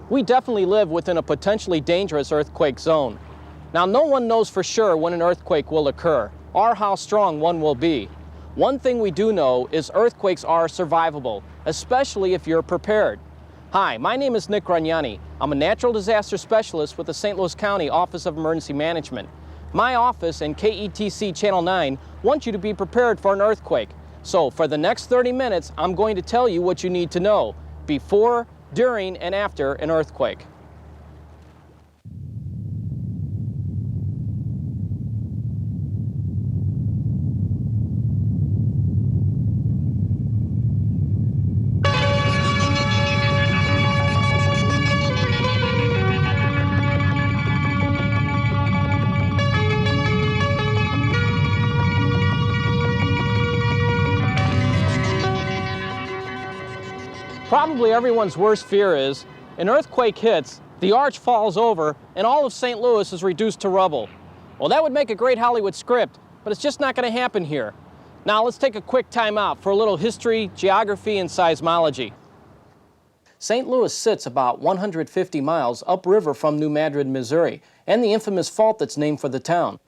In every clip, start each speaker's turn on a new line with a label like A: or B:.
A: We definitely live within a potentially dangerous earthquake zone. Now, no one knows for sure when an earthquake will occur or how strong one will be. One thing we do know is earthquakes are survivable, especially if you're prepared. Hi, my name is Nick Gragnani. I'm a natural disaster specialist with the St. Louis County Office of Emergency Management. My office and KETC Channel 9 want you to be prepared for an earthquake. So for the next 30 minutes, I'm going to tell you what you need to know before, during, and after an earthquake. Probably everyone's worst fear is an earthquake hits, the arch falls over, and all of St. Louis is reduced to rubble. Well, that would make a great Hollywood script, but it's just not going to happen here. Now let's take a quick time out for a little history, geography, and seismology. St. Louis sits about 150 miles upriver from New Madrid, Missouri, and the infamous fault that's named for the town.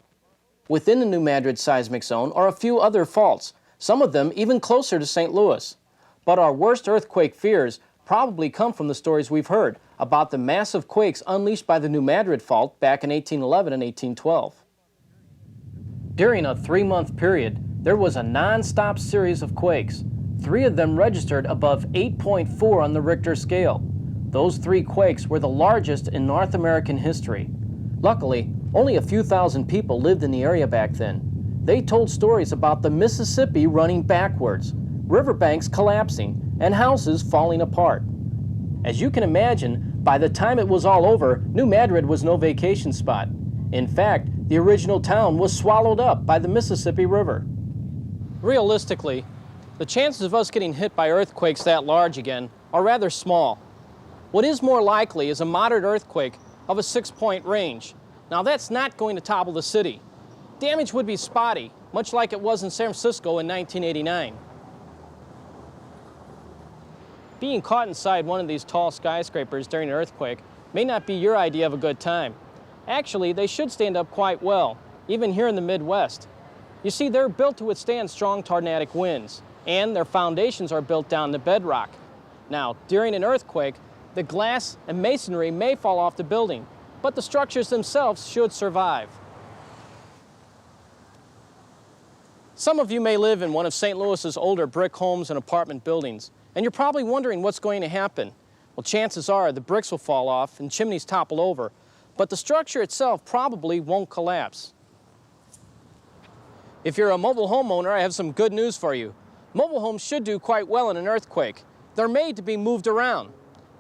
A: Within the New Madrid seismic zone are a few other faults, some of them even closer to St. Louis. But our worst earthquake fears probably come from the stories we've heard about the massive quakes unleashed by the New Madrid fault back in 1811 and 1812. During a 3-month period, there was a non-stop series of quakes. 3 of them registered above 8.4 on the Richter scale. Those 3 quakes were the largest in North American history. Luckily, only a few thousand people lived in the area back then. They told stories about the Mississippi running backwards, riverbanks collapsing, and houses falling apart. As you can imagine, by the time it was all over, New Madrid was no vacation spot. In fact, the original town was swallowed up by the Mississippi River. Realistically, the chances of us getting hit by earthquakes that large again are rather small. What is more likely is a moderate earthquake of a 6-point range. Now that's not going to topple the city. Damage would be spotty, much like it was in San Francisco in 1989. Being caught inside one of these tall skyscrapers during an earthquake may not be your idea of a good time. Actually, they should stand up quite well, even here in the Midwest. You see, they're built to withstand strong tornadic winds, and their foundations are built down to bedrock. Now, during an earthquake, the glass and masonry may fall off the building, but the structures themselves should survive. Some of you may live in one of St. Louis's older brick homes and apartment buildings, and you're probably wondering what's going to happen. Well, chances are the bricks will fall off and chimneys topple over, but the structure itself probably won't collapse. If you're a mobile homeowner, I have some good news for you. Mobile homes should do quite well in an earthquake. They're made to be moved around.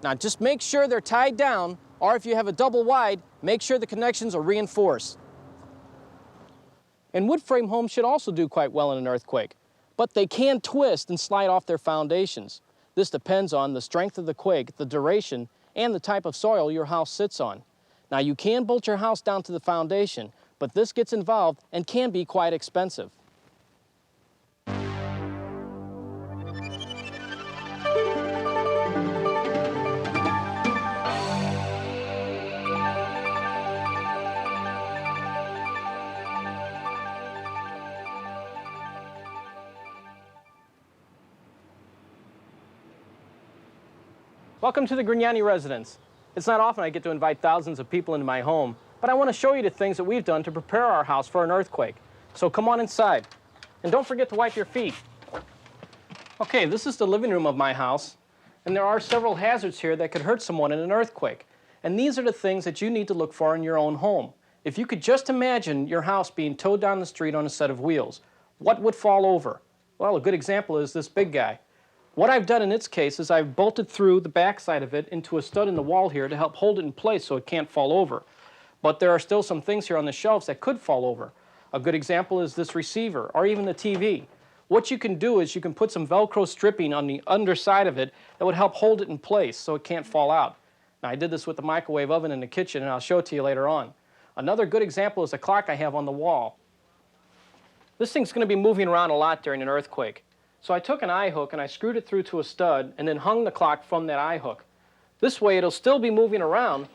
A: Now, just make sure they're tied down, or if you have a double wide, make sure the connections are reinforced. And wood frame homes should also do quite well in an earthquake, but they can twist and slide off their foundations. This depends on the strength of the quake, the duration, and the type of soil your house sits on. Now, you can bolt your house down to the foundation, but this gets involved and can be quite expensive. Welcome to the Gragnani residence. It's not often I get to invite thousands of people into my home, but I want to show you the things that we've done to prepare our house for an earthquake. So come on inside. And don't forget to wipe your feet. Okay, this is the living room of my house, and there are several hazards here that could hurt someone in an earthquake. And these are the things that you need to look for in your own home. If you could just imagine your house being towed down the street on a set of wheels, what would fall over? Well, a good example is this big guy. What I've done in its case is I've bolted through the back side of it into a stud in the wall here to help hold it in place so it can't fall over. But there are still some things here on the shelves that could fall over. A good example is this receiver or even the TV. What you can do is you can put some Velcro stripping on the underside of it that would help hold it in place so it can't fall out. Now, I did this with the microwave oven in the kitchen, and I'll show it to you later on. Another good example is the clock I have on the wall. This thing's going to be moving around a lot during an earthquake. So I took an eye hook and I screwed it through to a stud and then hung the clock from that eye hook. This way it'll still be moving around,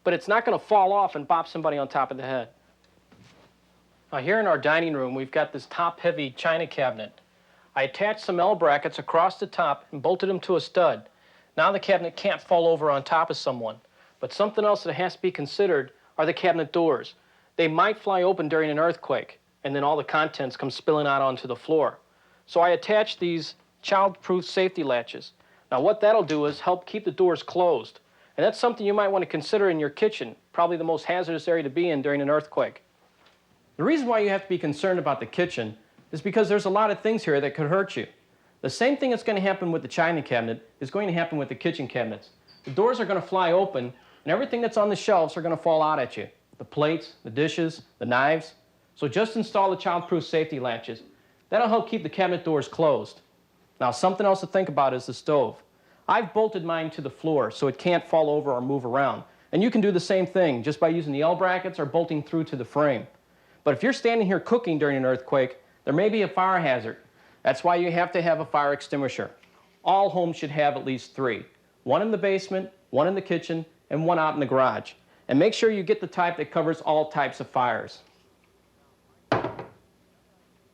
A: but it's not going to fall off and bop somebody on top of the head. Now here in our dining room, we've got this top-heavy china cabinet. I attached some L brackets across the top and bolted them to a stud. Now the cabinet can't fall over on top of someone. But something else that has to be considered are the cabinet doors. They might fly open during an earthquake, and then all the contents come spilling out onto the floor. So I attached these child-proof safety latches. Now what that'll do is help keep the doors closed. And that's something you might want to consider in your kitchen, probably the most hazardous area to be in during an earthquake. The reason why you have to be concerned about the kitchen is because there's a lot of things here that could hurt you. The same thing that's going to happen with the china cabinet is going to happen with the kitchen cabinets. The doors are going to fly open, and everything that's on the shelves are going to fall out at you. The plates, the dishes, the knives. So just install the child-proof safety latches. That'll help keep the cabinet doors closed. Now, something else to think about is the stove. I've bolted mine to the floor so it can't fall over or move around. And you can do the same thing just by using the L brackets or bolting through to the frame. But if you're standing here cooking during an earthquake, there may be a fire hazard. That's why you have to have a fire extinguisher. All homes should have at least 3. One in the basement, one in the kitchen, and one out in the garage. And make sure you get the type that covers all types of fires.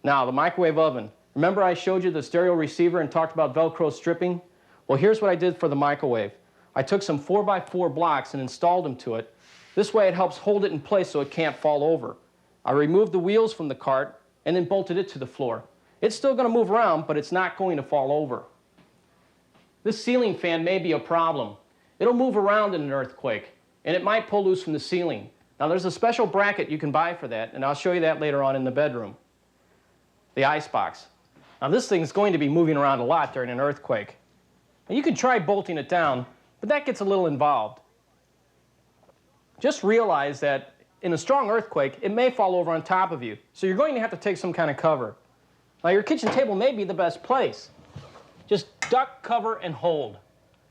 A: Now, the microwave oven. Remember I showed you the stereo receiver and talked about Velcro stripping? Well, here's what I did for the microwave. I took some 4x4 blocks and installed them to it. This way it helps hold it in place so it can't fall over. I removed the wheels from the cart and then bolted it to the floor. It's still going to move around, but it's not going to fall over. This ceiling fan may be a problem. It'll move around in an earthquake, and it might pull loose from the ceiling. Now, there's a special bracket you can buy for that, and I'll show you that later on in the bedroom. The icebox. Now, this thing's going to be moving around a lot during an earthquake. Now, you can try bolting it down, but that gets a little involved. Just realize that in a strong earthquake, it may fall over on top of you, so you're going to have to take some kind of cover. Now, your kitchen table may be the best place. Just duck, cover, and hold.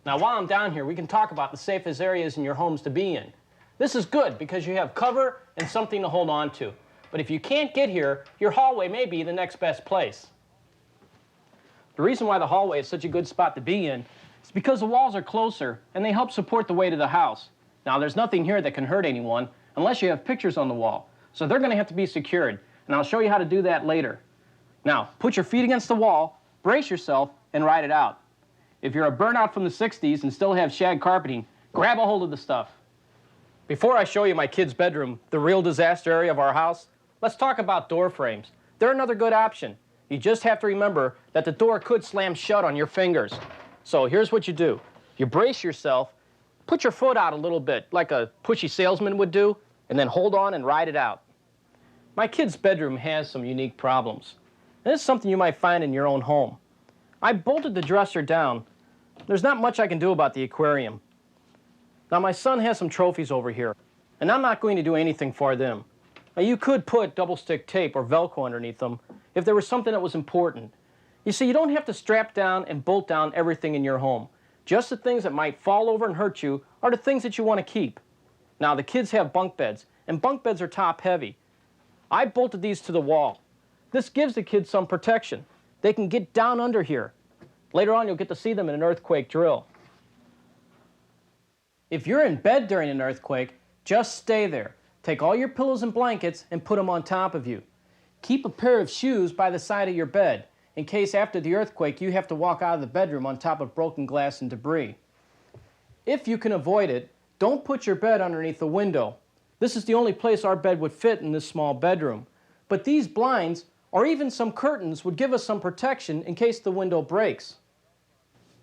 A: Now, while I'm down here, we can talk about the safest areas in your homes to be in. This is good because you have cover and something to hold on to. But if you can't get here, your hallway may be the next best place. The reason why the hallway is such a good spot to be in is because the walls are closer and they help support the weight of the house. Now, there's nothing here that can hurt anyone unless you have pictures on the wall. So they're going to have to be secured, and I'll show you how to do that later. Now, put your feet against the wall, brace yourself, and ride it out. If you're a burnout from the 60s and still have shag carpeting, grab a hold of the stuff. Before I show you my kid's bedroom, the real disaster area of our house, let's talk about door frames. They're another good option. You just have to remember that the door could slam shut on your fingers. So here's what you do. You brace yourself, put your foot out a little bit, like a pushy salesman would do, and then hold on and ride it out. My kid's bedroom has some unique problems. And it's something you might find in your own home. I bolted the dresser down. There's not much I can do about the aquarium. Now, my son has some trophies over here, and I'm not going to do anything for them. Now, you could put double-stick tape or Velcro underneath them if there was something that was important. You see, you don't have to strap down and bolt down everything in your home. Just the things that might fall over and hurt you are the things that you want to keep. Now, the kids have bunk beds, and bunk beds are top-heavy. I bolted these to the wall. This gives the kids some protection. They can get down under here. Later on, you'll get to see them in an earthquake drill. If you're in bed during an earthquake, just stay there. Take all your pillows and blankets and put them on top of you. Keep a pair of shoes by the side of your bed, in case after the earthquake you have to walk out of the bedroom on top of broken glass and debris. If you can avoid it, don't put your bed underneath the window. This is the only place our bed would fit in this small bedroom. But these blinds, or even some curtains, would give us some protection in case the window breaks.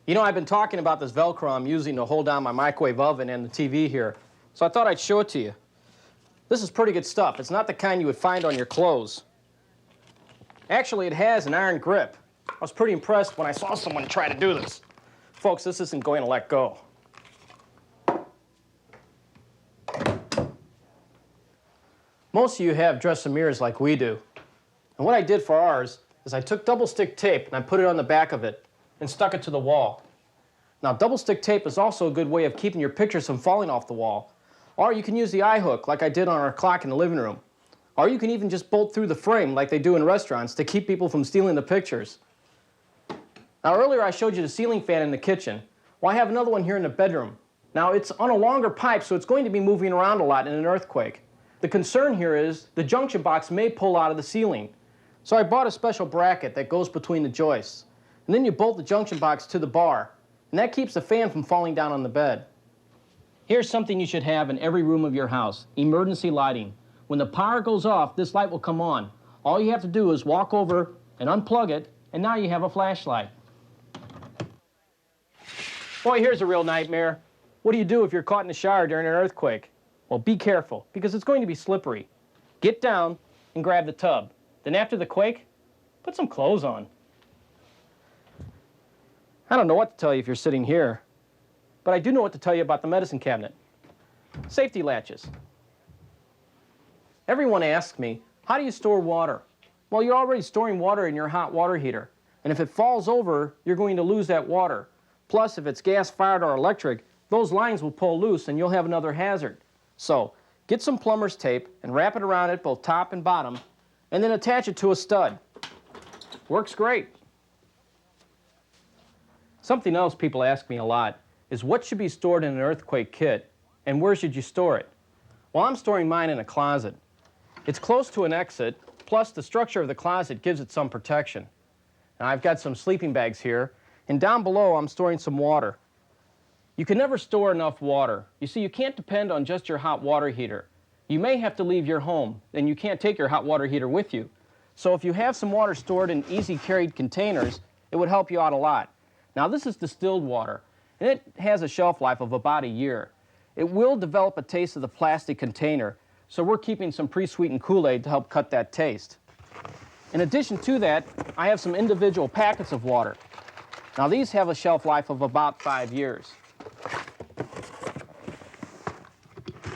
A: You know, I've been talking about this Velcro I'm using to hold down my microwave oven and the TV here, so I thought I'd show it to you. This is pretty good stuff. It's not the kind you would find on your clothes. Actually, it has an iron grip. I was pretty impressed when I saw someone try to do this. Folks, this isn't going to let go. Most of you have dresser mirrors like we do. And what I did for ours is I took double-stick tape and I put it on the back of it and stuck it to the wall. Now, double-stick tape is also a good way of keeping your pictures from falling off the wall. Or you can use the eye hook like I did on our clock in the living room. Or you can even just bolt through the frame like they do in restaurants to keep people from stealing the pictures. Now, earlier I showed you the ceiling fan in the kitchen. Well, I have another one here in the bedroom. Now, it's on a longer pipe, so it's going to be moving around a lot in an earthquake. The concern here is the junction box may pull out of the ceiling. So I bought a special bracket that goes between the joists. And then you bolt the junction box to the bar, and that keeps the fan from falling down on the bed. Here's something you should have in every room of your house: emergency lighting. When the power goes off, this light will come on. All you have to do is walk over and unplug it, and now you have a flashlight. Boy, here's a real nightmare. What do you do if you're caught in the shower during an earthquake? Well, be careful, because it's going to be slippery. Get down and grab the tub. Then after the quake, put some clothes on. I don't know what to tell you if you're sitting here, but I do know what to tell you about the medicine cabinet. Safety latches. Everyone asks me, how do you store water? Well, you're already storing water in your hot water heater, and if it falls over, you're going to lose that water. Plus, if it's gas-fired or electric, those lines will pull loose and you'll have another hazard. So, get some plumber's tape and wrap it around it, both top and bottom, and then attach it to a stud. Works great. Something else people ask me a lot is what should be stored in an earthquake kit, and where should you store it? Well, I'm storing mine in a closet. It's close to an exit, plus the structure of the closet gives it some protection. Now, I've got some sleeping bags here, and down below I'm storing some water. You can never store enough water. You see, you can't depend on just your hot water heater. You may have to leave your home, and you can't take your hot water heater with you. So if you have some water stored in easy-carried containers, it would help you out a lot. Now, this is distilled water, and it has a shelf life of about a year. It will develop a taste of the plastic container, so we're keeping some pre-sweetened Kool-Aid to help cut that taste. In addition to that, I have some individual packets of water. Now, these have a shelf life of about 5 years.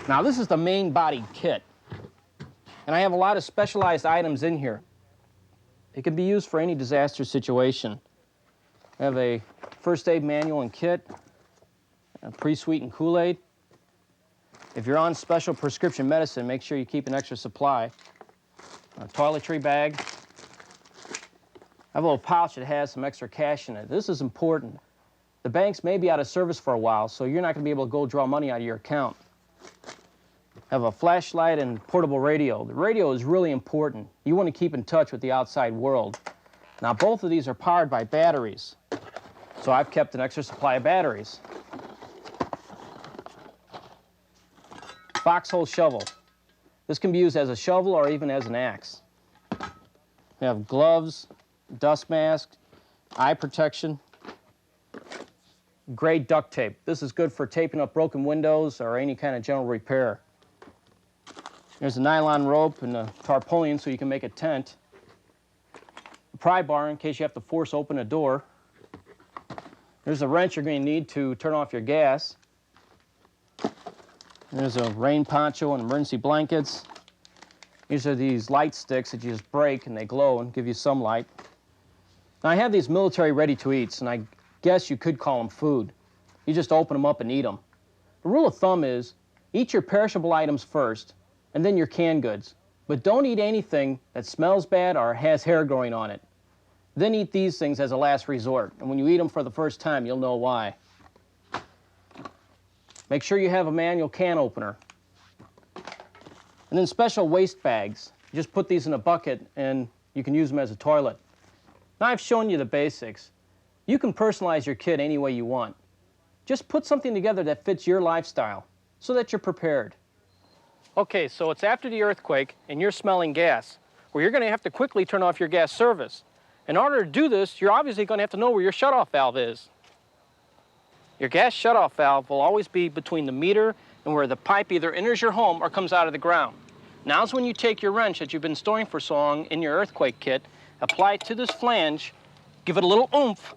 A: Now, this is the main body kit, and I have a lot of specialized items in here. It can be used for any disaster situation. I have a first aid manual and kit, a pre-sweetened Kool-Aid. If you're on special prescription medicine, make sure you keep an extra supply. A toiletry bag. I have a little pouch that has some extra cash in it. This is important. The banks may be out of service for a while, so you're not going to be able to go draw money out of your account. I have a flashlight and portable radio. The radio is really important. You want to keep in touch with the outside world. Now, both of these are powered by batteries, so I've kept an extra supply of batteries. Foxhole shovel. This can be used as a shovel or even as an axe. We have gloves, dust mask, eye protection, gray duct tape. This is good for taping up broken windows or any kind of general repair. There's a nylon rope and a tarpaulin so you can make a tent. A pry bar in case you have to force open a door. There's a wrench you're going to need to turn off your gas. There's a rain poncho and emergency blankets. These are these light sticks that you just break and they glow and give you some light. Now, I have these military ready-to-eats, and I guess you could call them food. You just open them up and eat them. The rule of thumb is eat your perishable items first and then your canned goods. But don't eat anything that smells bad or has hair growing on it. Then eat these things as a last resort, and when you eat them for the first time, you'll know why. Make sure you have a manual can opener. And then special waste bags. You just put these in a bucket and you can use them as a toilet. Now, I've shown you the basics. You can personalize your kit any way you want. Just put something together that fits your lifestyle so that you're prepared. Okay, so it's after the earthquake and you're smelling gas. Well, you're going to have to quickly turn off your gas service. In order to do this, you're obviously going to have to know where your shutoff valve is. Your gas shutoff valve will always be between the meter and where the pipe either enters your home or comes out of the ground. Now's when you take your wrench that you've been storing for so long in your earthquake kit, apply it to this flange, give it a little oomph,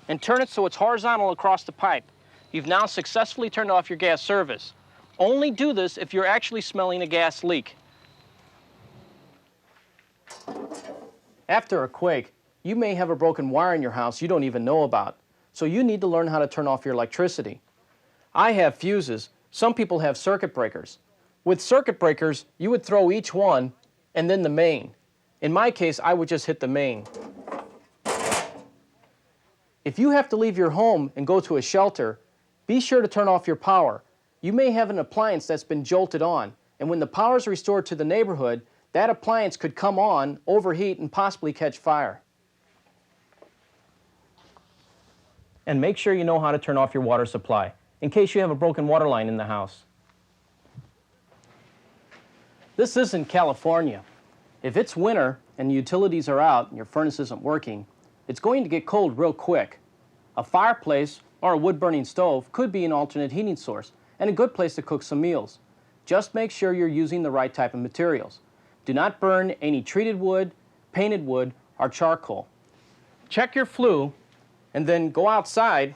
A: and turn it so it's horizontal across the pipe. You've now successfully turned off your gas service. Only do this if you're actually smelling a gas leak. After a quake, you may have a broken wire in your house you don't even know about. So you need to learn how to turn off your electricity. I have fuses. Some people have circuit breakers. With circuit breakers, you would throw each one and then the main. In my case, I would just hit the main. If you have to leave your home and go to a shelter, be sure to turn off your power. You may have an appliance that's been jolted on, and when the power is restored to the neighborhood, that appliance could come on, overheat, and possibly catch fire. And make sure you know how to turn off your water supply, in case you have a broken water line in the house. This isn't California. If it's winter and the utilities are out and your furnace isn't working, it's going to get cold real quick. A fireplace or a wood-burning stove could be an alternate heating source and a good place to cook some meals. Just make sure you're using the right type of materials. Do not burn any treated wood, painted wood, or charcoal. Check your flue, and then go outside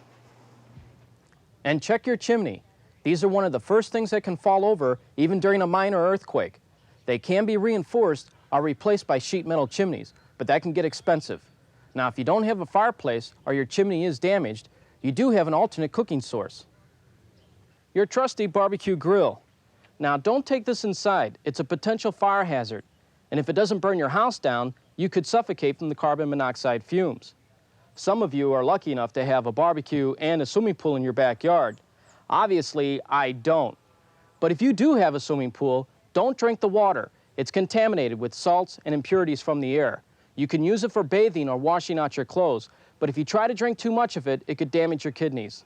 A: and check your chimney. These are one of the first things that can fall over even during a minor earthquake. They can be reinforced or replaced by sheet metal chimneys, but that can get expensive. Now, if you don't have a fireplace or your chimney is damaged, you do have an alternate cooking source. Your trusty barbecue grill. Now, don't take this inside. It's a potential fire hazard. And if it doesn't burn your house down, you could suffocate from the carbon monoxide fumes. Some of you are lucky enough to have a barbecue and a swimming pool in your backyard. Obviously, I don't. But if you do have a swimming pool, don't drink the water. It's contaminated with salts and impurities from the air. You can use it for bathing or washing out your clothes, but if you try to drink too much of it, it could damage your kidneys.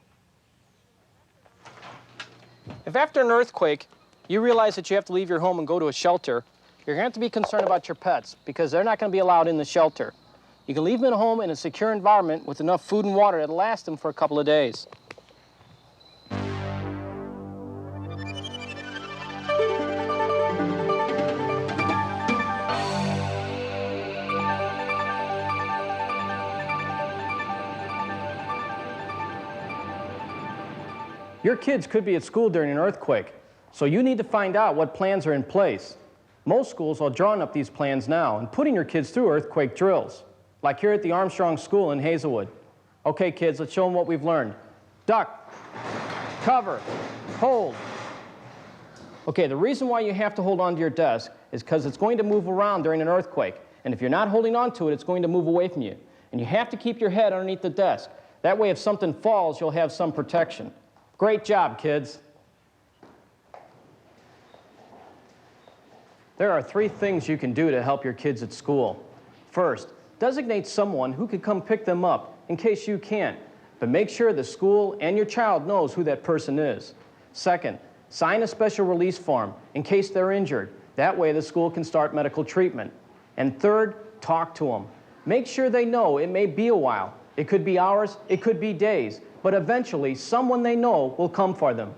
A: If after an earthquake, you realize that you have to leave your home and go to a shelter, you're going to have to be concerned about your pets because they're not going to be allowed in the shelter. You can leave them at home in a secure environment with enough food and water that'll last them for a couple of days. Your kids could be at school during an earthquake, so you need to find out what plans are in place. Most schools are drawing up these plans now and putting your kids through earthquake drills, like here at the Armstrong School in Hazelwood. Okay, kids, let's show them what we've learned. Duck, cover, hold. Okay, the reason why you have to hold on to your desk is because it's going to move around during an earthquake, and if you're not holding on to it, it's going to move away from you. And you have to keep your head underneath the desk. That way, if something falls, you'll have some protection. Great job, kids. There are 3 things you can do to help your kids at school. First, designate someone who could come pick them up in case you can't, but make sure the school and your child knows who that person is. Second, sign a special release form in case they're injured. That way the school can start medical treatment. And third, talk to them. Make sure they know it may be a while. It could be hours, it could be days, but eventually someone they know will come for them.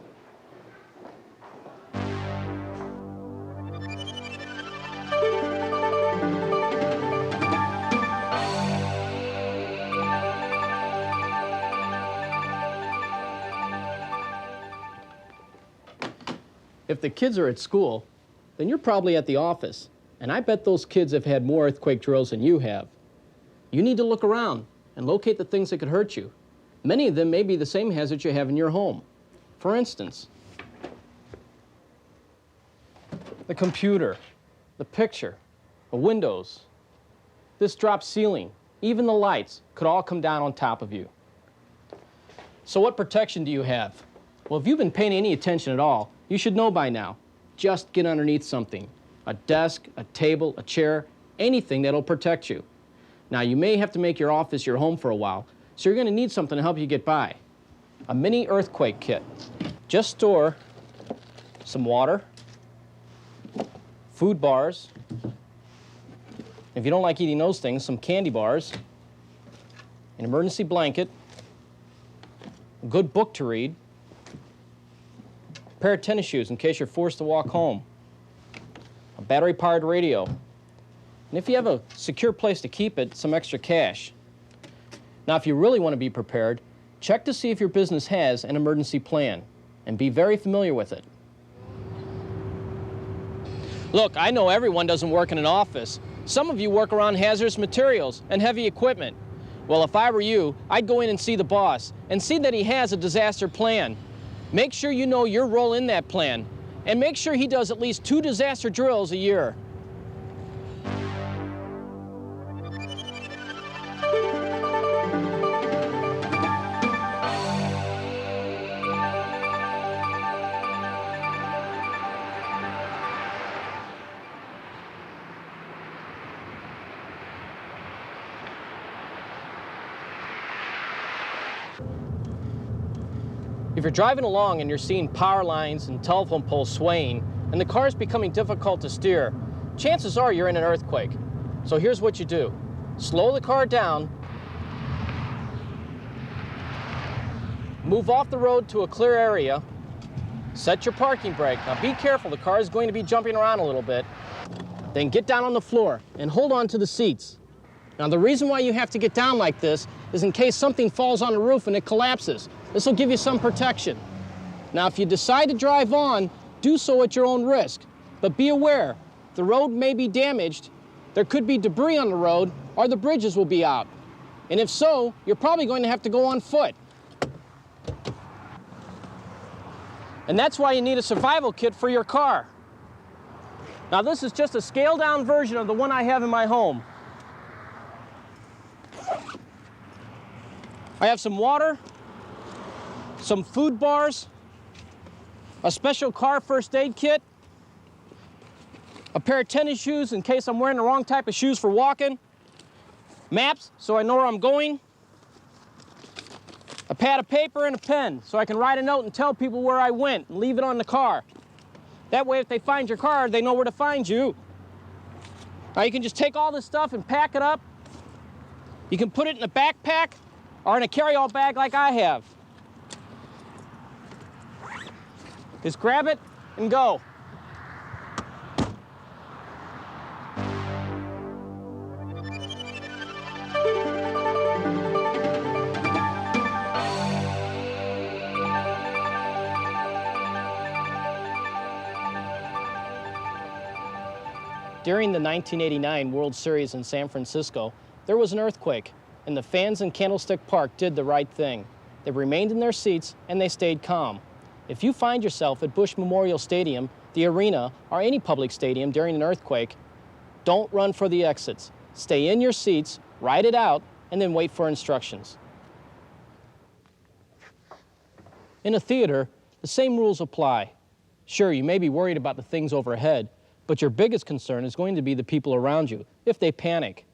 A: If the kids are at school, then you're probably at the office, and I bet those kids have had more earthquake drills than you have. You need to look around and locate the things that could hurt you. Many of them may be the same hazards you have in your home. For instance, the computer, the picture, the windows, this drop ceiling, even the lights could all come down on top of you. So what protection do you have? Well, if you've been paying any attention at all, you should know by now. Just get underneath something. A desk, a table, a chair, anything that'll protect you. Now, you may have to make your office your home for a while, so you're going to need something to help you get by. A mini earthquake kit. Just store some water, food bars, if you don't like eating those things, some candy bars, an emergency blanket, a good book to read, a pair of tennis shoes in case you're forced to walk home, a battery-powered radio, and if you have a secure place to keep it, some extra cash. Now, if you really want to be prepared, check to see if your business has an emergency plan, and be very familiar with it. Look, I know everyone doesn't work in an office. Some of you work around hazardous materials and heavy equipment. Well, if I were you, I'd go in and see the boss and see that he has a disaster plan. Make sure you know your role in that plan, and make sure he does at least 2 disaster drills a year. If you're driving along and you're seeing power lines and telephone poles swaying, and the car is becoming difficult to steer, chances are you're in an earthquake. So here's what you do. Slow the car down, move off the road to a clear area, set your parking brake. Now be careful, the car is going to be jumping around a little bit. Then get down on the floor and hold on to the seats. Now the reason why you have to get down like this is in case something falls on the roof and it collapses. This will give you some protection. Now if you decide to drive on, do so at your own risk. But be aware, the road may be damaged, there could be debris on the road, or the bridges will be out. And if so, you're probably going to have to go on foot. And that's why you need a survival kit for your car. Now this is just a scaled down version of the one I have in my home. I have some water, some food bars, a special car first aid kit, a pair of tennis shoes in case I'm wearing the wrong type of shoes for walking, maps so I know where I'm going, a pad of paper and a pen so I can write a note and tell people where I went and leave it on the car. That way if they find your car, they know where to find you. Now you can just take all this stuff and pack it up. You can put it in a backpack or in a carry-all bag like I have. Just grab it and go. During the 1989 World Series in San Francisco, there was an earthquake, and the fans in Candlestick Park did the right thing. They remained in their seats and they stayed calm. If you find yourself at Bush Memorial Stadium, the arena, or any public stadium during an earthquake, don't run for the exits. Stay in your seats, ride it out, and then wait for instructions. In a theater, the same rules apply. Sure, you may be worried about the things overhead, but your biggest concern is going to be the people around you, if they panic.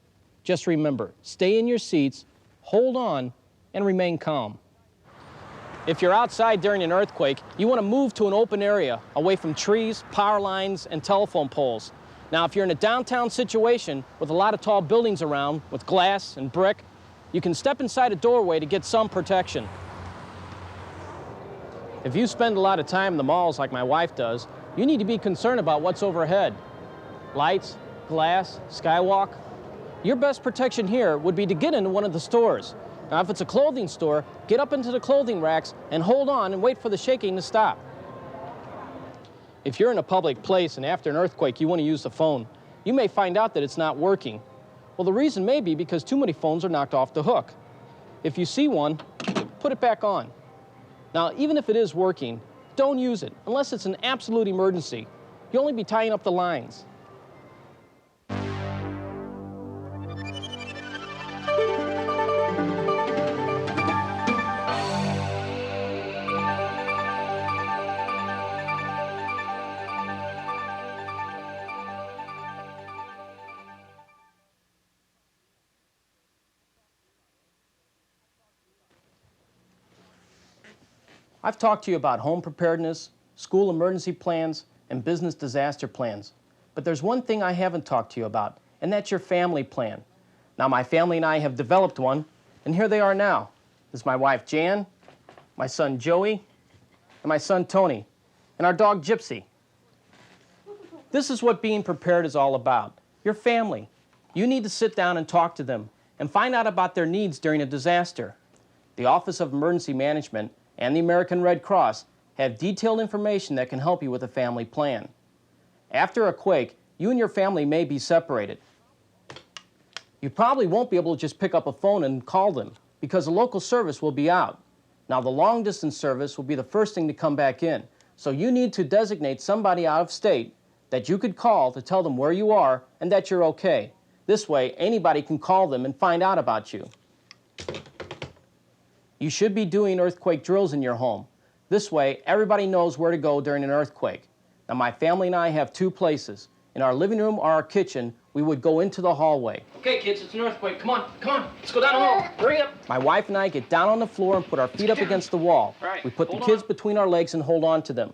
A: Just remember, stay in your seats, hold on, and remain calm. If you're outside during an earthquake, you want to move to an open area, away from trees, power lines, and telephone poles. Now, if you're in a downtown situation with a lot of tall buildings around, with glass and brick, you can step inside a doorway to get some protection. If you spend a lot of time in the malls like my wife does, you need to be concerned about what's overhead. Lights, glass, skywalk. Your best protection here would be to get into one of the stores. Now, if it's a clothing store, get up into the clothing racks and hold on and wait for the shaking to stop. If you're in a public place and after an earthquake you want to use the phone, you may find out that it's not working. Well, the reason may be because too many phones are knocked off the hook. If you see one, put it back on. Now, even if it is working, don't use it unless it's an absolute emergency. You'll only be tying up the lines. I've talked to you about home preparedness, school emergency plans, and business disaster plans. But there's one thing I haven't talked to you about, and that's your family plan. Now, my family and I have developed one, and here they are now. This is my wife, Jan, my son, Joey, and my son, Tony, and our dog, Gypsy. This is what being prepared is all about. Your family. You need to sit down and talk to them and find out about their needs during a disaster. The Office of Emergency Management and the American Red Cross have detailed information that can help you with a family plan. After a quake, you and your family may be separated. You probably won't be able to just pick up a phone and call them because the local service will be out. Now, the long-distance service will be the first thing to come back in, so you need to designate somebody out of state that you could call to tell them where you are and that you're okay. This way, anybody can call them and find out about you. You should be doing earthquake drills in your home. This way, everybody knows where to go during an earthquake. Now, my family and I have two places, in our living room or our kitchen, we would go into the hallway. Okay, kids, it's an earthquake. Come on. Let's go down the hall. Hurry up. My wife and I get down on the floor and put our feet up against the wall. Right, we put the kids between our legs and hold on to them.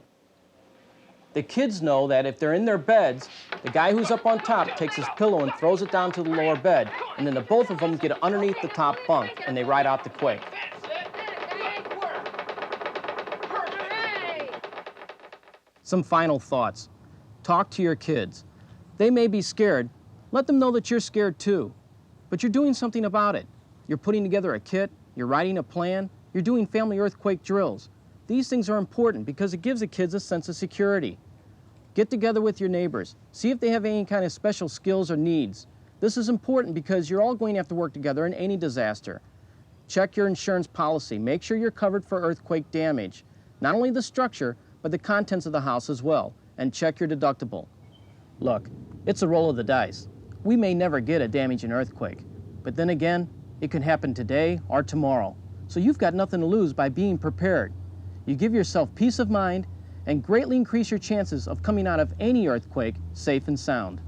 A: The kids know that if they're in their beds, the guy who's up on top takes his pillow and throws it down to the lower bed, and then the both of them get underneath the top bunk, and they ride out the quake. Some final thoughts. Talk to your kids. They may be scared. Let them know that you're scared too. But you're doing something about it. You're putting together a kit, you're writing a plan, you're doing family earthquake drills. These things are important because it gives the kids a sense of security. Get together with your neighbors. See if they have any kind of special skills or needs. This is important because you're all going to have to work together in any disaster. Check your insurance policy. Make sure you're covered for earthquake damage. Not only the structure, but the contents of the house as well. And check your deductible. Look, it's a roll of the dice. We may never get a damaging earthquake, but then again, it can happen today or tomorrow. So you've got nothing to lose by being prepared. You give yourself peace of mind and greatly increase your chances of coming out of any earthquake safe and sound.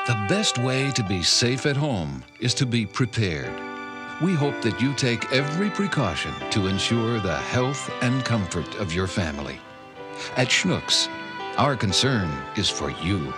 B: The best way to be safe at home is to be prepared. We hope that you take every precaution to ensure the health and comfort of your family. At Schnucks, our concern is for you.